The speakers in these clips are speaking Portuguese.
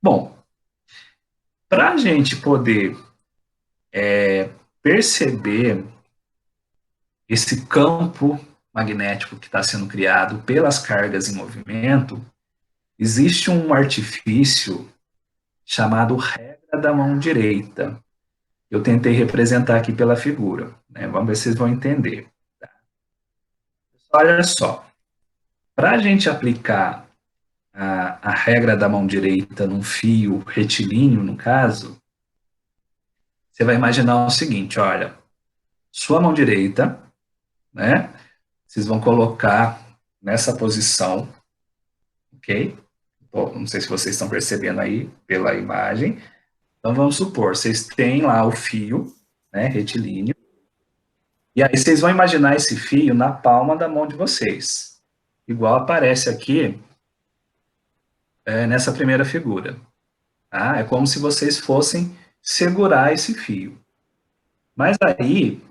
Bom, para a gente poder perceber esse campo magnético que está sendo criado pelas cargas em movimento, existe um artifício chamado regra da mão direita. Eu tentei representar aqui pela figura, né? Vamos ver se vocês vão entender. Olha só, para a gente aplicar a regra da mão direita num fio retilíneo, no caso, você vai imaginar o seguinte, olha, sua mão direita, né? Vocês vão colocar nessa posição, ok? Bom, não sei se vocês estão percebendo aí pela imagem. Então vamos supor, vocês têm lá o fio, né, retilíneo, e aí vocês vão imaginar esse fio na palma da mão de vocês, igual aparece aqui nessa primeira figura. Tá? É como se vocês fossem segurar esse fio. Mas aí,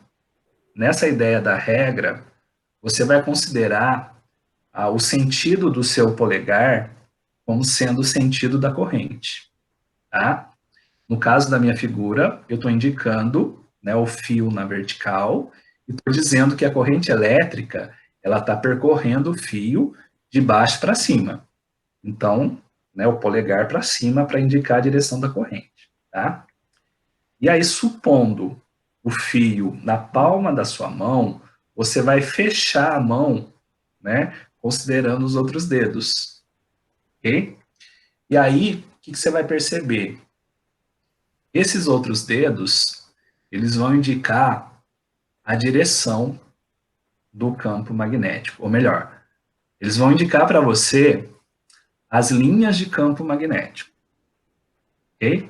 nessa ideia da regra, você vai considerar o sentido do seu polegar como sendo o sentido da corrente. Tá? No caso da minha figura, eu estou indicando, né, o fio na vertical e estou dizendo que a corrente elétrica ela está percorrendo o fio de baixo para cima. Então, né, o polegar para cima para indicar a direção da corrente. Tá? E aí, supondo o fio na palma da sua mão, você vai fechar a mão, né, considerando os outros dedos. Ok? E aí, o que você vai perceber? Esses outros dedos, eles vão indicar a direção do campo magnético, ou melhor, eles vão indicar para você as linhas de campo magnético, ok?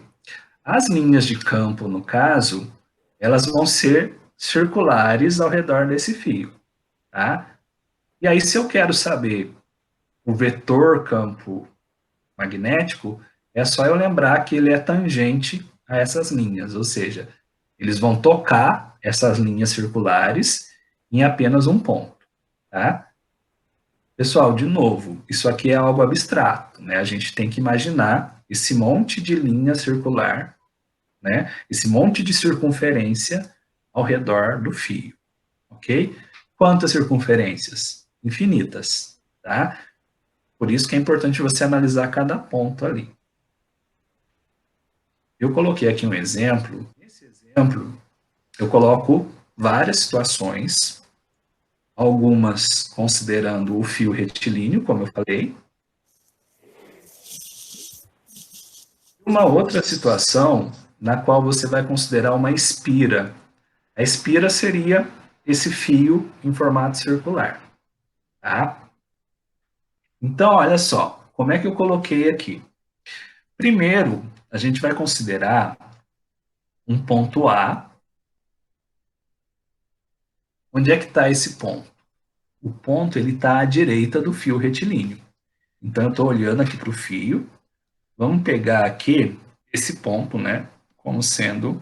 As linhas de campo, no caso, elas vão ser circulares ao redor desse fio, tá? E aí, se eu quero saber o vetor campo magnético, é só eu lembrar que ele é tangente a essas linhas, ou seja, eles vão tocar essas linhas circulares em apenas um ponto, tá? Pessoal, de novo, isso aqui é algo abstrato, né? A gente tem que imaginar esse monte de linha circular, né? Esse monte de circunferência ao redor do fio, ok? Quantas circunferências? Infinitas, tá? Por isso que é importante você analisar cada ponto ali. Eu coloquei aqui um exemplo. Nesse exemplo, eu coloco várias situações, algumas considerando o fio retilíneo, como eu falei. Uma outra situação na qual você vai considerar uma espira. A espira seria esse fio em formato circular, tá? Então, olha só, como é que eu coloquei aqui? Primeiro, a gente vai considerar um ponto A. Onde é que está esse ponto? O ponto ele está à direita do fio retilíneo. Então, eu estou olhando aqui para o fio. Vamos pegar aqui esse ponto, né, como sendo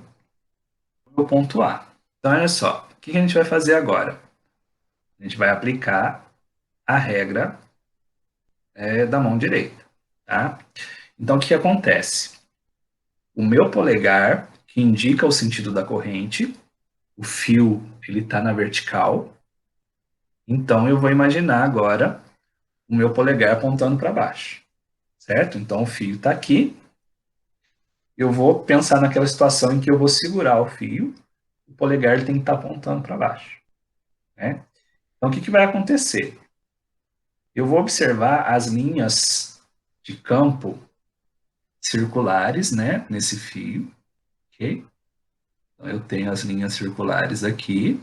o ponto A. Então, olha só, o que a gente vai fazer agora? A gente vai aplicar a regra da mão direita, tá? Então, o que acontece? O meu polegar, que indica o sentido da corrente, o fio ele está na vertical, então eu vou imaginar agora o meu polegar apontando para baixo, certo? Então, o fio está aqui, eu vou pensar naquela situação em que eu vou segurar o fio, o polegar ele tem que estar apontando para baixo, né? Então, o que vai acontecer? Eu vou observar as linhas de campo circulares, né, nesse fio, ok? Então, eu tenho as linhas circulares aqui,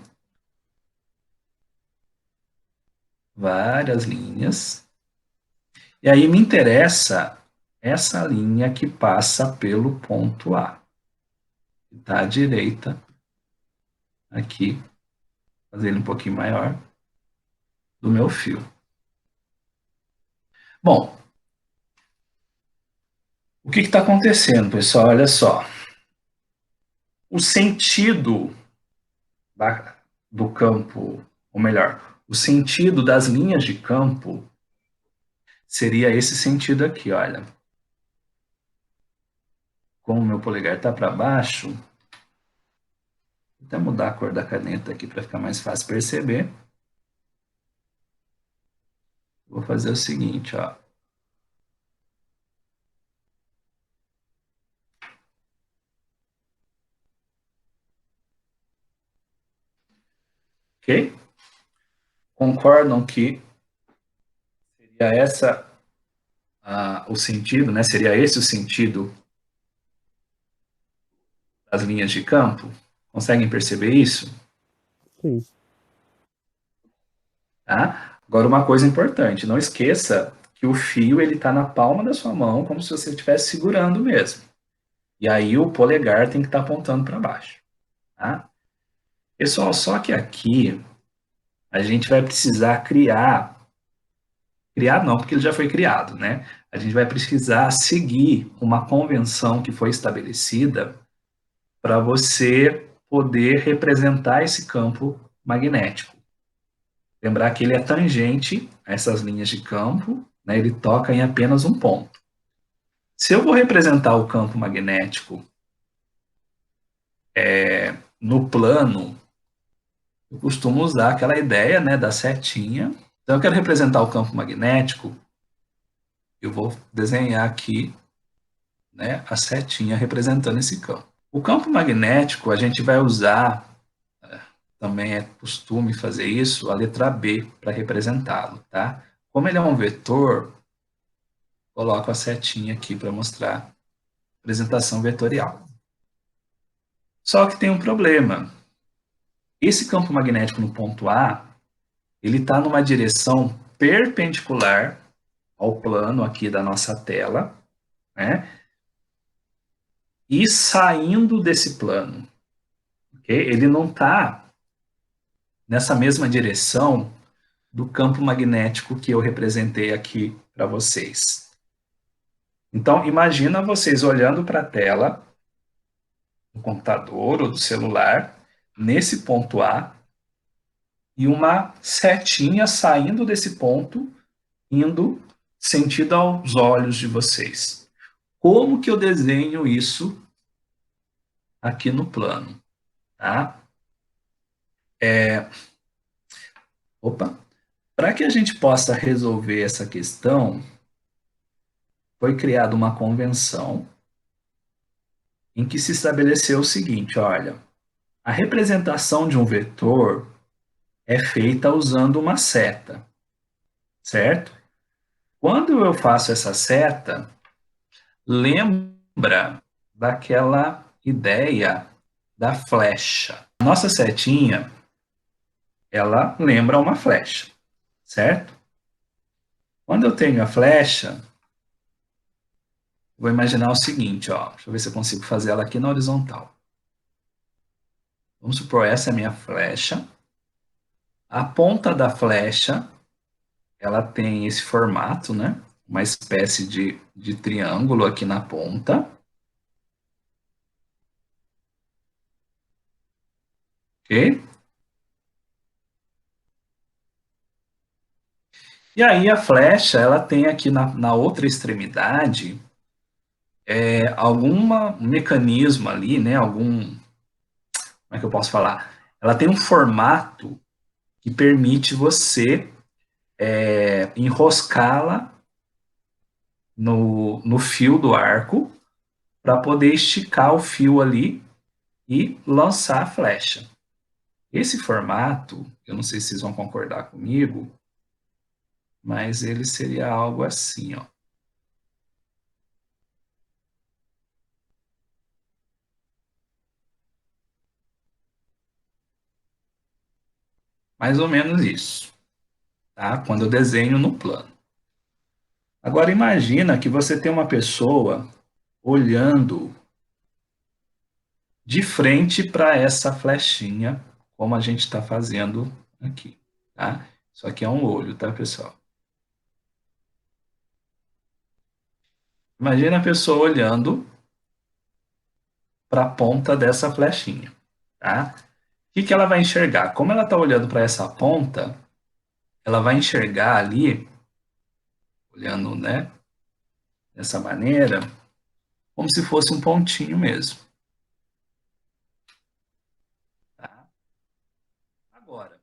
várias linhas, e aí me interessa essa linha que passa pelo ponto A, que está à direita, aqui, fazer ele um pouquinho maior, do meu fio. Bom, o que está acontecendo, pessoal? Olha só. O sentido do campo, ou melhor, o sentido das linhas de campo seria esse sentido aqui, olha. como o meu polegar está para baixo, vou até mudar a cor da caneta aqui para ficar mais fácil perceber. Vou fazer o seguinte, ó. Ok? Concordam que seria essa o sentido, né? Seria esse o sentido das linhas de campo? Conseguem perceber isso? Sim. Tá? Agora, uma coisa importante, não esqueça que o fio ele está na palma da sua mão, como se você estivesse segurando mesmo. E aí o polegar tem que estar apontando para baixo. Tá? Pessoal, só que aqui a gente vai precisar criar não, porque ele já foi criado, né? A gente vai precisar seguir uma convenção que foi estabelecida para você poder representar esse campo magnético. Lembrar que ele é tangente a essas linhas de campo, né? Ele toca em apenas um ponto. Se eu vou representar o campo magnético no plano, eu costumo usar aquela ideia, né, da setinha. Então, eu quero representar o campo magnético, eu vou desenhar aqui, né, a setinha representando esse campo. O campo magnético, a gente vai usar, também é costume fazer isso, a letra B para representá-lo, tá? Como ele é um vetor, coloco a setinha aqui para mostrar a representação vetorial. Só que tem um problema. Esse campo magnético no ponto A, ele está numa direção perpendicular ao plano aqui da nossa tela, né? E saindo desse plano, ok? Ele não está nessa mesma direção do campo magnético que eu representei aqui para vocês. Então, imagina vocês olhando para a tela do computador ou do celular, nesse ponto A, e uma setinha saindo desse ponto, indo sentido aos olhos de vocês. Como que eu desenho isso aqui no plano? Tá? Opa! Para que a gente possa resolver essa questão, foi criada uma convenção em que se estabeleceu o seguinte: olha, a representação de um vetor é feita usando uma seta, certo? Quando eu faço essa seta, lembra daquela ideia da flecha. Nossa setinha, ela lembra uma flecha, certo? Quando eu tenho a flecha, vou imaginar o seguinte, ó, deixa eu ver se eu consigo fazer ela aqui na horizontal. Vamos supor, essa é a minha flecha. A ponta da flecha, ela tem esse formato, né? Uma espécie de triângulo aqui na ponta. Ok? E aí a flecha, ela tem aqui na outra extremidade algum mecanismo ali, né? Como é que eu posso falar? Ela tem um formato que permite você enroscá-la no fio do arco para poder esticar o fio ali e lançar a flecha. Esse formato, eu não sei se vocês vão concordar comigo, mas ele seria algo assim, ó. Mais ou menos isso, tá? Quando eu desenho no plano. Agora imagina que você tem uma pessoa olhando de frente para essa flechinha, como a gente está fazendo aqui, tá? Isso aqui é um olho, tá, pessoal? Imagina a pessoa olhando para a ponta dessa flechinha, tá? O que que ela vai enxergar? Como ela está olhando para essa ponta, ela vai enxergar ali, olhando, né, dessa maneira, como se fosse um pontinho mesmo. Tá? Agora,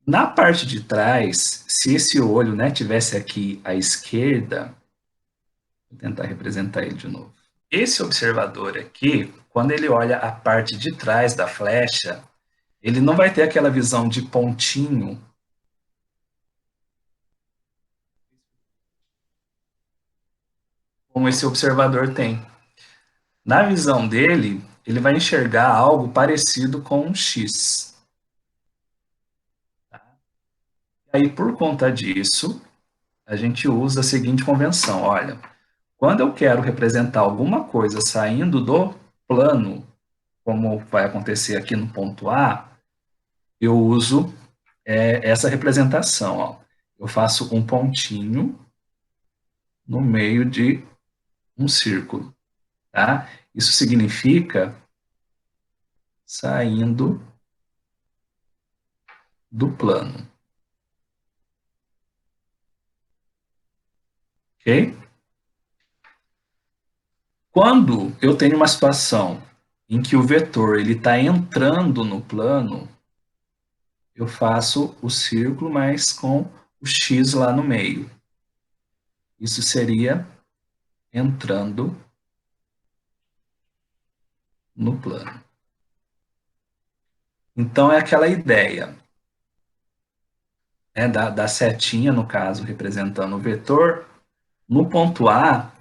na parte de trás, se esse olho, né, tivesse aqui à esquerda, vou tentar representar ele de novo. Esse observador aqui, quando ele olha a parte de trás da flecha, ele não vai ter aquela visão de pontinho como esse observador tem. Na visão dele, ele vai enxergar algo parecido com um X. E aí, por conta disso, a gente usa a seguinte convenção: olha, quando eu quero representar alguma coisa saindo do plano, como vai acontecer aqui no ponto A, eu uso essa representação. Ó. Eu faço um pontinho no meio de um círculo. Tá? Isso significa saindo do plano. Ok? Quando eu tenho uma situação em que o vetor ele está entrando no plano, eu faço o círculo, mas com o x lá no meio. Isso seria entrando no plano. Então, é aquela ideia né, da setinha, no caso, representando o vetor. No ponto A,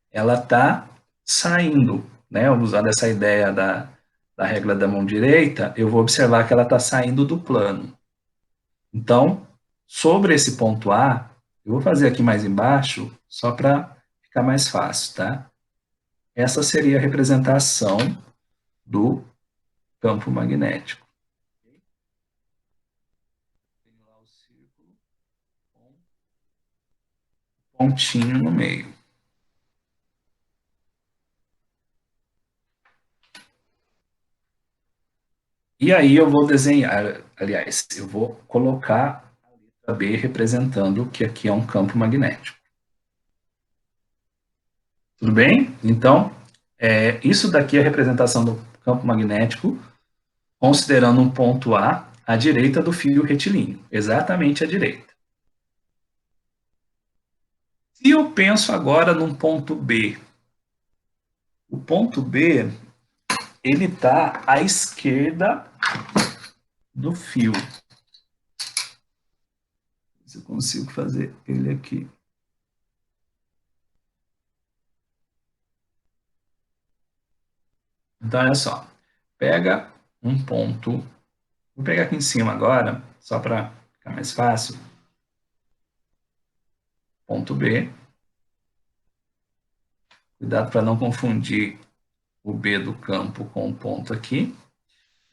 ela está saindo. Né? Usando essa ideia da regra da mão direita, eu vou observar que ela está saindo do plano. Então, sobre esse ponto A, eu vou fazer aqui mais embaixo, só para ficar mais fácil, tá? Essa seria a representação do campo magnético. Tenho lá o círculo com pontinho no meio. E aí eu vou desenhar, aliás, eu vou colocar a letra B representando que aqui é um campo magnético. Tudo bem? Então, isso daqui é a representação do campo magnético, considerando um ponto A à direita do fio retilíneo, exatamente à direita. Se eu penso agora num ponto B, o ponto B ele está à esquerda do fio. Se eu consigo fazer ele aqui. Então, olha só. Pega um ponto. Vou pegar aqui em cima agora, só para ficar mais fácil. Ponto B. Cuidado para não confundir o B do campo com o ponto aqui.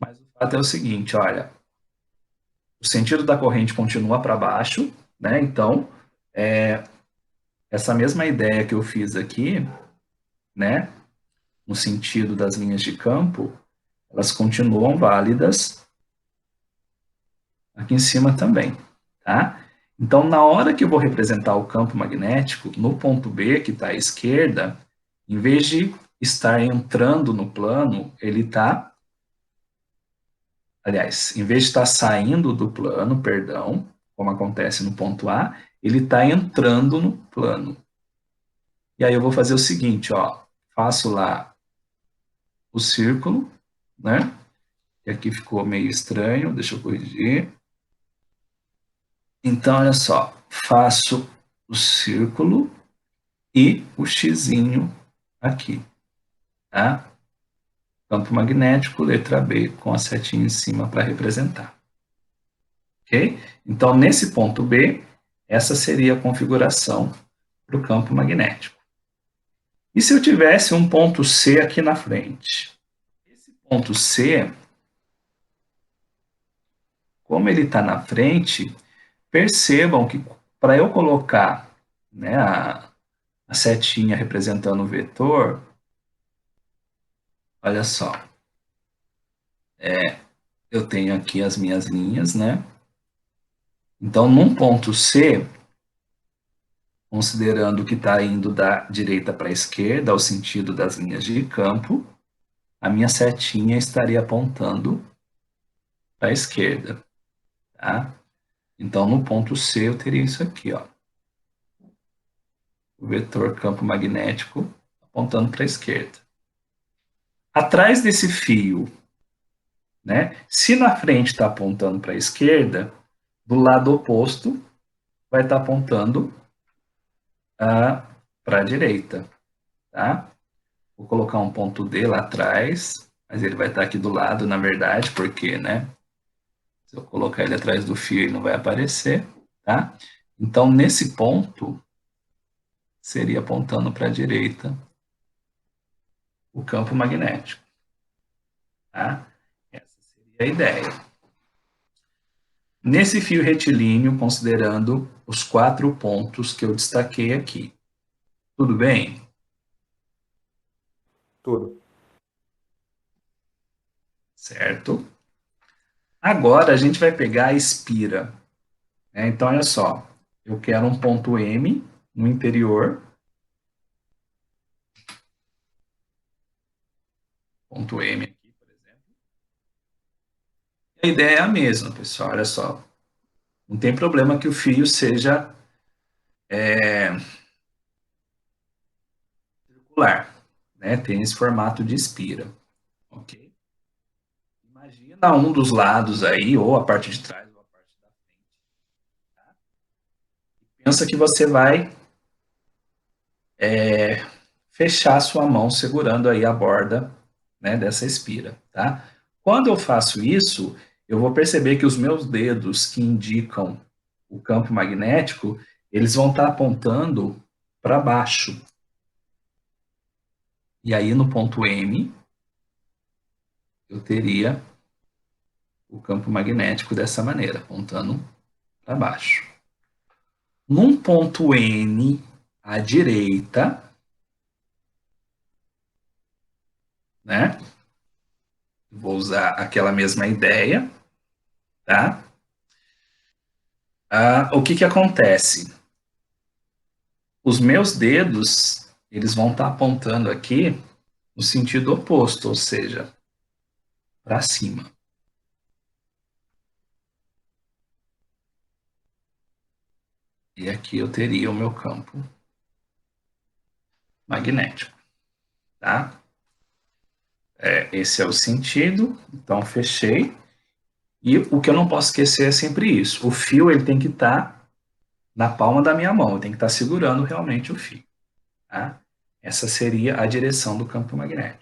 Mas o fato é o seguinte, olha. O sentido da corrente continua para baixo, né? Então, essa mesma ideia que eu fiz aqui, né? No sentido das linhas de campo, elas continuam válidas aqui em cima também, tá? Então, na hora que eu vou representar o campo magnético, no ponto B, que está à esquerda, em vez de estar entrando no plano, ele está, aliás, em vez de estar saindo do plano, perdão, como acontece no ponto A, ele está entrando no plano. E aí eu vou fazer o seguinte, ó, faço lá o círculo, né? E aqui ficou meio estranho, deixa eu corrigir. Então, olha só, faço o círculo e o xizinho aqui, tá? Campo magnético, letra B, com a setinha em cima para representar. Ok? Então, nesse ponto B, essa seria a configuração para o campo magnético. E se eu tivesse um ponto C aqui na frente? Esse ponto C, como ele está na frente, percebam que para eu colocar né, a setinha representando o vetor, olha só, eu tenho aqui as minhas linhas, né? Então, num ponto C, considerando que está indo da direita para a esquerda, ao sentido das linhas de campo, a minha setinha estaria apontando para a esquerda, tá? Então, no ponto C, eu teria isso aqui, ó. O vetor campo magnético apontando para a esquerda. Atrás desse fio, né? Se na frente está apontando para a esquerda, do lado oposto vai estar apontando para a direita, tá? Vou colocar um ponto D lá atrás, mas ele vai estar aqui do lado, na verdade, porque, né? Se eu colocar ele atrás do fio, ele não vai aparecer, tá? Então, nesse ponto, seria apontando para a direita o campo magnético, tá? Essa seria a ideia. Nesse fio retilíneo, considerando os 4 pontos que eu destaquei aqui. Tudo bem? Tudo. Certo? Agora a gente vai pegar a espira, né? Então, olha só. Eu quero um ponto M no interior. Ponto M aqui, por exemplo. A ideia é a mesma, pessoal. Olha só. Não tem problema que o fio seja circular, né? Tem esse formato de espira, ok? Imagina um dos lados aí, ou a parte de trás, ou a parte da frente. Pensa que você vai fechar sua mão segurando aí a borda, né, dessa espira, tá? Quando eu faço isso, eu vou perceber que os meus dedos que indicam o campo magnético, eles vão estar apontando para baixo. E aí no ponto M, eu teria o campo magnético dessa maneira, apontando para baixo. Num ponto N à direita, né? Vou usar aquela mesma ideia, tá? O que que acontece? Os meus dedos, eles vão estar apontando aqui no sentido oposto, ou seja, para cima. E aqui eu teria o meu campo magnético, tá? Esse é o sentido, então fechei. E o que eu não posso esquecer é sempre isso. O fio ele tem que estar na palma da minha mão, eu tenho que estar segurando realmente o fio, tá? Essa seria a direção do campo magnético.